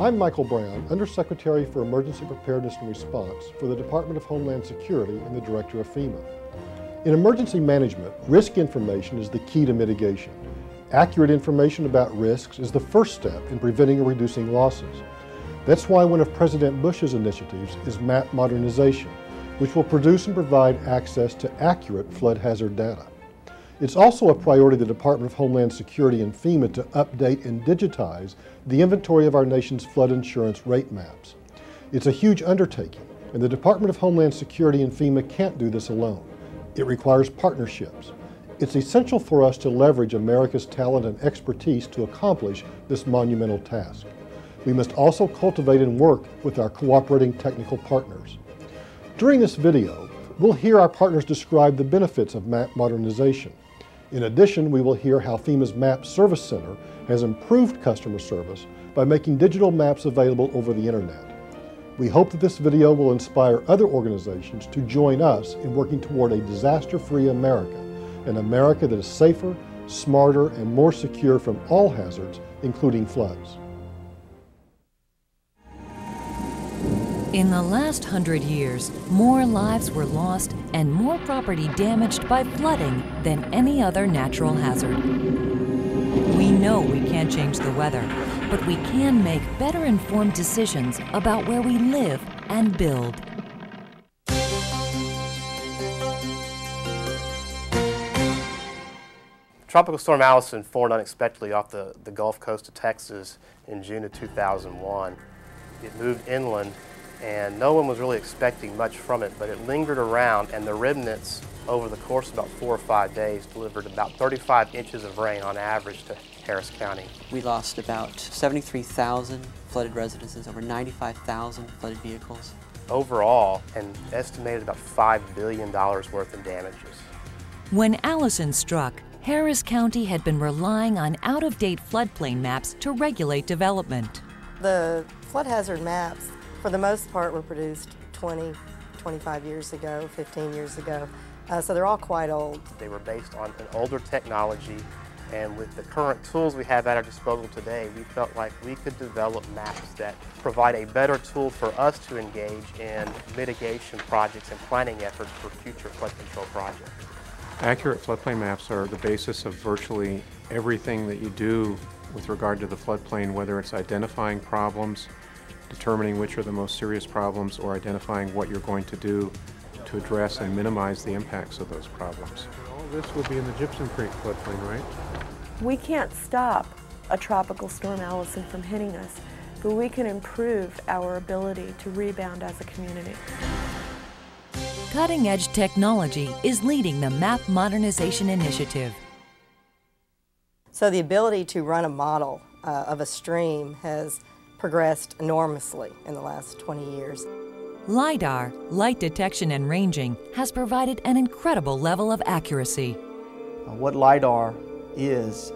I'm Michael Brown, Undersecretary for Emergency Preparedness and Response for the Department of Homeland Security and the Director of FEMA. In emergency management, risk information is the key to mitigation. Accurate information about risks is the first step in preventing or reducing losses. That's why one of President Bush's initiatives is map modernization, which will produce and provide access to accurate flood hazard data. It's also a priority of the Department of Homeland Security and FEMA to update and digitize the inventory of our nation's flood insurance rate maps. It's a huge undertaking, and the Department of Homeland Security and FEMA can't do this alone. It requires partnerships. It's essential for us to leverage America's talent and expertise to accomplish this monumental task. We must also cultivate and work with our cooperating technical partners. During this video, we'll hear our partners describe the benefits of map modernization. In addition, we will hear how FEMA's Map Service Center has improved customer service by making digital maps available over the internet. We hope that this video will inspire other organizations to join us in working toward a disaster-free America, an America that is safer, smarter, and more secure from all hazards, including floods. In the last 100 years, more lives were lost and more property damaged by flooding than any other natural hazard. We know we can't change the weather, but we can make better informed decisions about where we live and build. Tropical Storm Allison formed unexpectedly off the Gulf Coast of Texas in June of 2001. It moved inland, and no one was really expecting much from it, but it lingered around, and the remnants over the course of about 4 or 5 days delivered about 35 inches of rain on average to Harris County. We lost about 73,000 flooded residences, over 95,000 flooded vehicles. Overall, an estimated about $5 billion worth of damages. When Allison struck, Harris County had been relying on out-of-date floodplain maps to regulate development. The flood hazard maps, for the most part, were produced 20, 25 years ago, 15 years ago. So they're all quite old. They were based on an older technology, and with the current tools we have at our disposal today, we felt like we could develop maps that provide a better tool for us to engage in mitigation projects and planning efforts for future flood control projects. Accurate floodplain maps are the basis of virtually everything that you do with regard to the floodplain, whether it's identifying problems, determining which are the most serious problems, or identifying what you're going to do to address and minimize the impacts of those problems. All this would be in the Gypsum Creek floodplain, right? We can't stop a tropical storm Allison from hitting us, but we can improve our ability to rebound as a community. Cutting-edge technology is leading the Map Modernization Initiative. So the ability to run a model of a stream has progressed enormously in the last 20 years. LiDAR, light detection and ranging, has provided an incredible level of accuracy. What LiDAR is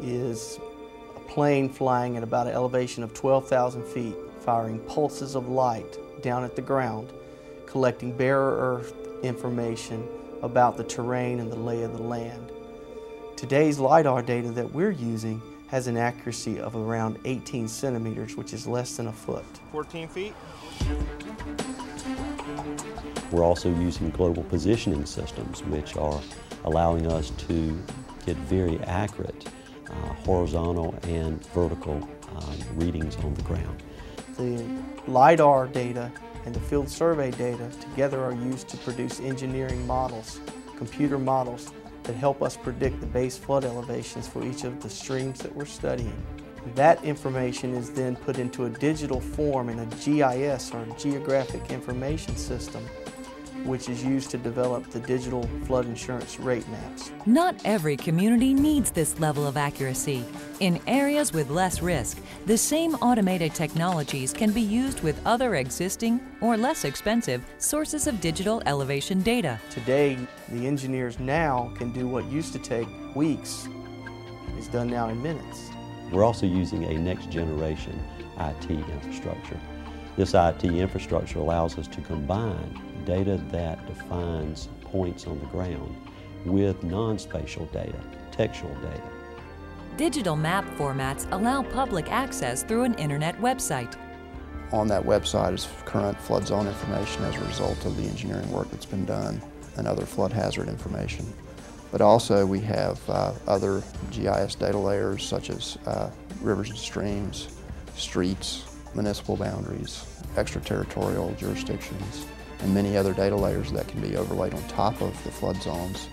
a plane flying at about an elevation of 12,000 feet, firing pulses of light down at the ground, collecting bare earth information about the terrain and the lay of the land. Today's LiDAR data that we're using has an accuracy of around 18 centimeters, which is less than a foot. 14 feet? We're also using global positioning systems, which are allowing us to get very accurate horizontal and vertical readings on the ground. The LiDAR data and the field survey data together are used to produce engineering models, computer models, that help us predict the base flood elevations for each of the streams that we're studying. That information is then put into a digital form in a GIS, or Geographic Information System, which is used to develop the digital flood insurance rate maps. Not every community needs this level of accuracy. In areas with less risk, the same automated technologies can be used with other existing or less expensive sources of digital elevation data. Today, the engineers now can do what used to take weeks, is done now in minutes. We're also using a next generation IT infrastructure. This IT infrastructure allows us to combine data that defines points on the ground with non-spatial data, textual data. Digital map formats allow public access through an internet website. On that website is current flood zone information as a result of the engineering work that's been done and other flood hazard information. But also we have other GIS data layers such as rivers and streams, streets, municipal boundaries, extraterritorial jurisdictions, and many other data layers that can be overlaid on top of the flood zones.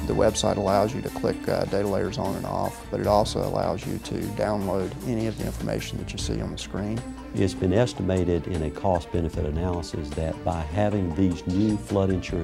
The website allows you to click data layers on and off, but it also allows you to download any of the information that you see on the screen. It's been estimated in a cost-benefit analysis that by having these new flood insurance